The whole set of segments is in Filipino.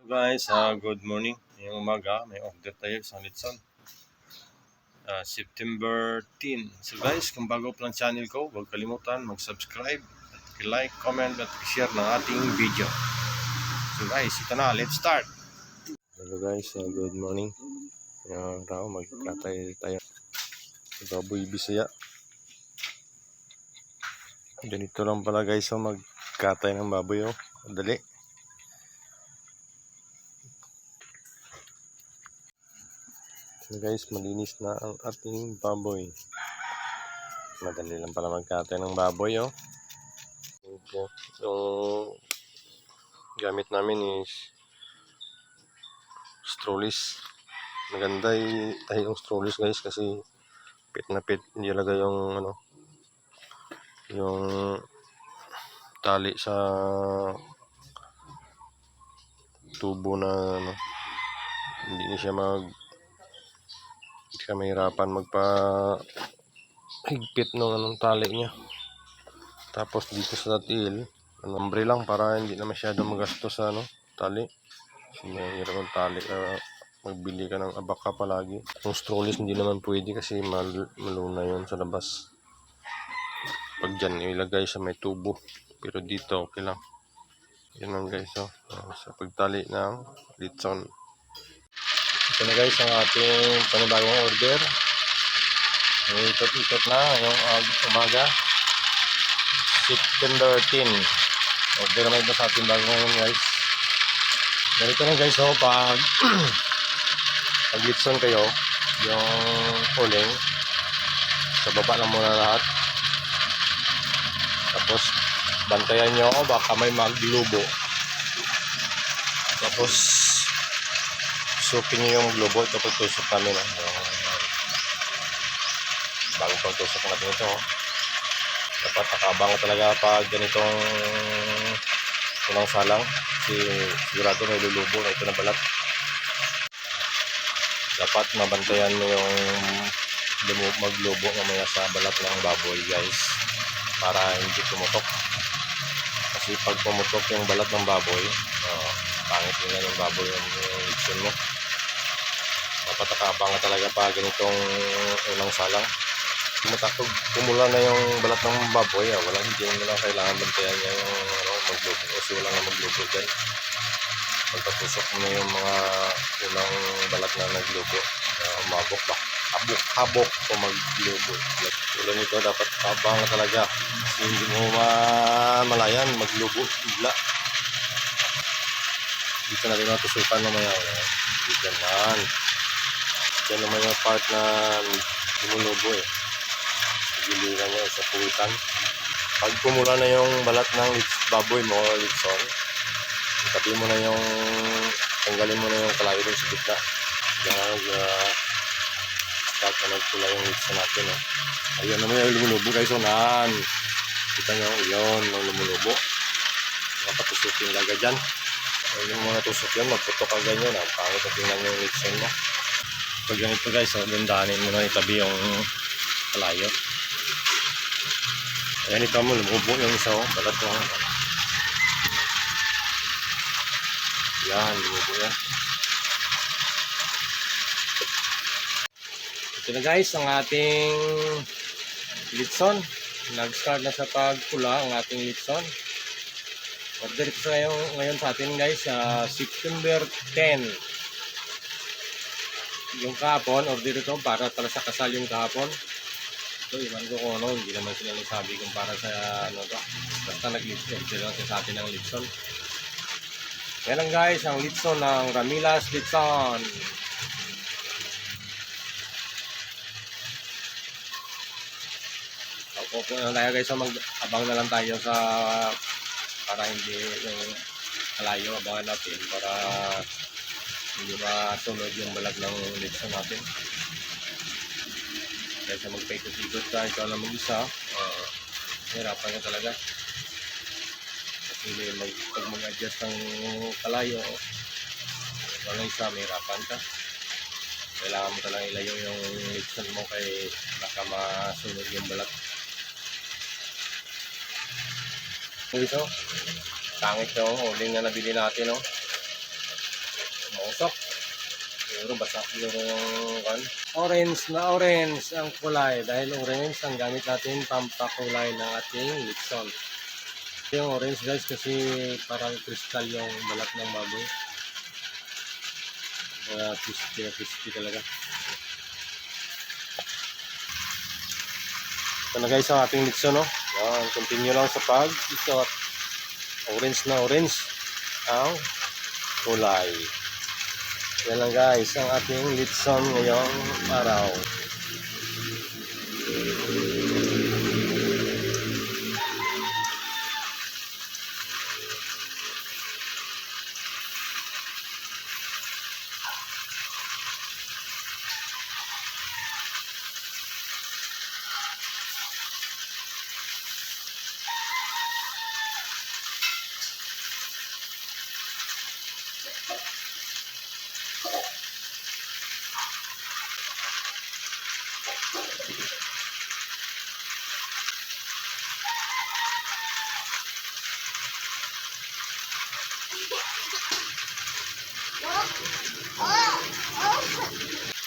Guys, good morning. Ngayong umaga, may order tayo sa Litson. September 10. So guys, kung bago pa lang channel ko, huwag kalimutan mag-subscribe, at like, comment, at share ng ating video. So guys, ito na, let's start! Hello guys, good morning. Ngayong araw, magkatay tayo. Baboy Bisaya. Ganito lang pala guys, magkatay ng baboy. Dali. So guys, malinis na ang ating baboy. Madali lang pala magkatay ng baboy. Okay. Yung gamit namin is strolis. Maganda yung strolis guys kasi pit na pit. Hindi talaga yung tali sa tubo na hindi siya mahirapan higpit ng tali niya. Tapos dito sa tatil, ambre lang para hindi na masyado magasto sa tali. Kasi mahirap ang tali. Magbili ka ng abaka palagi. Yung strolis hindi naman pwede kasi maluna yun sa labas. Pag dyan ilagay sa may tubo. Pero dito okay lang. Yan lang guys. Sa pagtali ng Litson. Ito na guys ang ating panibagong order. Ikot-ikot na yung umaga. September 10. Order naman ito sa ating bagong ngayon guys. Ganito na guys. Pag Litson kayo, yung uling, sa baba lang muna lahat. Tapos bantayan nyo baka may maglubo. Tapos sukin nyo yung globo. Ito pagtusok namin bago pagtusok natin ito dapat nakabang talaga pag ganitong unang salang kasi sigurado may lulubo na ito na balat. Dapat mabantayan mo yung maglubo mamaya sa balat ng baboy guys para hindi pumutok. Kasi pag pumutok yung balat ng baboy, pangit nila yung baboy yung Litson mo. Dapat nakabang talaga pa ganitong unang salang. Pumula na yung balat ng baboy, hindi mo na kailangan bantayan niya yung maglubo kasi wala na maglubo dyan. Pagkatusok mo na yung mga unang balat na naglubo, umabok ba? Habok o maglubo. Tulad nito dapat kabang talaga kasi hindi mo malayan maglubo bigla. Dito natin natusukan mamaya. Dito naman. Diyan naman yung part na lumulubo giliran niya sa puwitan. Pag pumula na yung balat ng baboy mo o Litson, itabi mo na tanggalin mo na yung kalayo dun sa gitna. Diyan start na nagpula yung Litson natin. Ayun naman yung lumulubo guys. Kita nyo yun yung lumulubo. Nakapatusukin laga dyan. Ayun mo natusok yun, magputok ka ganyan. Pangit na tingnan yung Litson mo. Pag ganito guys, dandanin mo na itabi yung kalayo. Ayan, ito mo, lumubo yung isa balat mo. Yan, lumubo yan. Ito na guys, ang ating Litson. Nag-start na sa pagpula ang ating Litson. Order ito ngayon sa atin guys, September 10. Yung kahapon, order ito para sa kasal yung kahapon. Ito, iwan ko kung hindi naman sila nagsabi kung para sa basta nag-Litson sila sa atin ng Litson. Yan lang guys, ang Litson ng Ramilas Litson. Opo tayo guys, mag-abang na lang tayo para hindi yung kalayo, abangan natin para hindi masunod yung balag ng Litson natin. Kaya sa magpaikot-ikot ka, ikaw lang mag-isa, hirapan ka talaga. Kasi pag mag-adjust ng kalayo, walang isa, hirapan ka. Kailangan mo talagang ilayo yung Litson mo kay baka masunod yung balat. Ito, sangit yung uling na nabili natin. pumutok. Pero basa yung kan. Orange na orange ang kulay. Dahil orange ang gamit natin pampakulay ng ating litson. Yung orange guys kasi parang crystal yung balat ng baboy. Crispy talaga. Ito na guys ang ating litson, no? Yan, continue lang sa pag-ikot. Orange na orange ang kulay. Yan lang guys ang ating litson ngayong araw.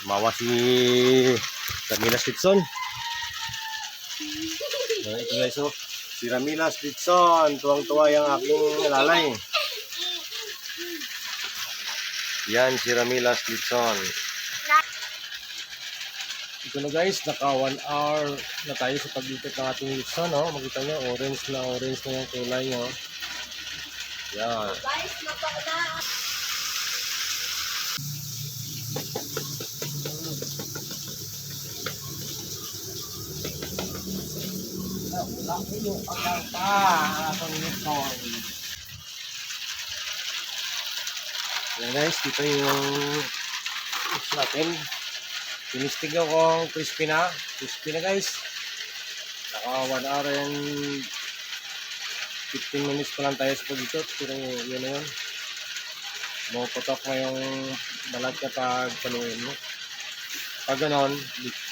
Mawa si Ramilas Litson. Ito guys, oh. Si Ramilas Litson. Tuwang-tuwa yung aking lalay. Yan si Ramilas Litson. Ito na guys, naka 1 hour na tayo sa pag-ikot ng ating litson, no? Makita nyo, orange na yung kulay nyo. Yan. Guys, napakada. Laki yung pagkanta ang litson. Yan guys, dito yung fish natin. Tinistigyan ko crispy na guys. Naka 1 hour and 15 minutes pa lang tayo sa pag-ikot. Pero yun na yun. Maputok na yung balat kapag paluin mo. Pag ganon,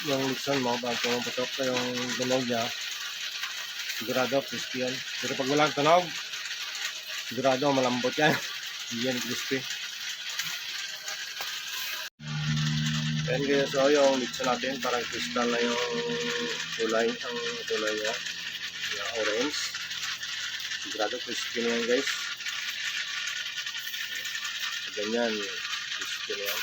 yung litson mo, pag putok na yung dunog niya, sigurado crispy yan. Pero pag walang tunog, sigurado malambot yan. Hindi yan crispy. Ayan guys, so yung litson natin, parang crystal na yung kulay, ang kulay niya. Yung orange. Sigurado crispy na yan guys. So ganyan, crispy na yan.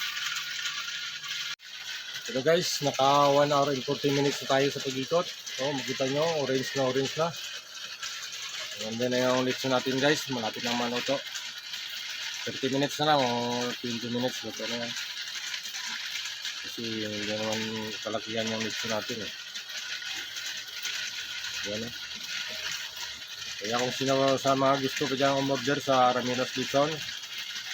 Ito guys, naka 1 hour and 40 minutes na tayo sa pag-ikot. So makita nyo, orange na. And then na yung litson natin guys, malapit na maluto. 30 minutes na lang o 20 minutes, luto na yan. Kasi hindi naman kalakihan yung litson natin eh. Yan eh. Kaya kung sino sa mga gusto pa dyan umorder sa Ramilas Litson,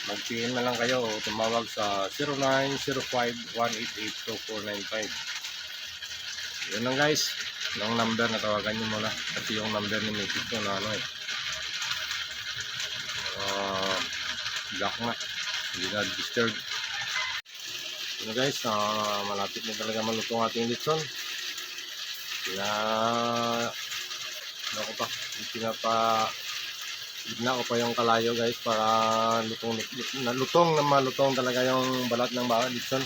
mag-PM na lang kayo o tumawag sa 0905-188-2495. Yan lang guys. Yung number na tawagan nyo muna. Kasi yung number ni Mekit ko na ano eh. Black na. Hindi na registered. Ano guys, malapit na talaga maluto ang ating litson. Gitna ko pa yung kalayo guys para lutong na malutong talaga yung balat ng litson.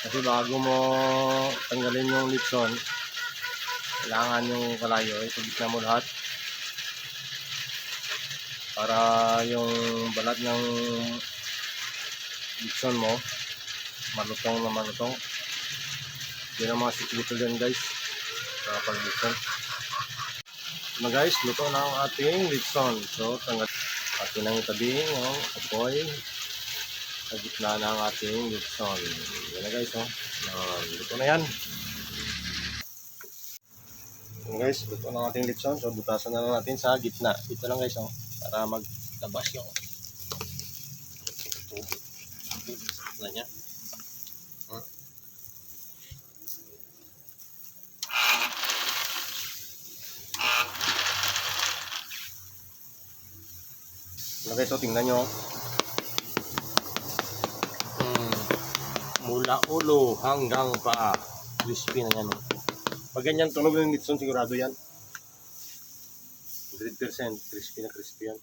Kasi bago mo tanggalin yung litson, kailangan yung kalayo gitna mo lahat para yung balat ng litson mo malutong na malutong. Yun ang mga sikreto dyan guys sa pag-litson. So guys, luto na ang ating litson. So tanggal atin ang itabi yung apoy sa gitna ng ating litson. Yan na guys, oh. Luto na yan. So guys, luto na ang ating litson. So butasan na lang natin sa gitna. Ito lang guys, oh, para maglabas yung na niya. Okay, so tingnan nyo. Mula ulo hanggang paa. Crispy na yan. Pag ganyan tunog ng litson, sigurado yan. 100% crispy na crispy yan.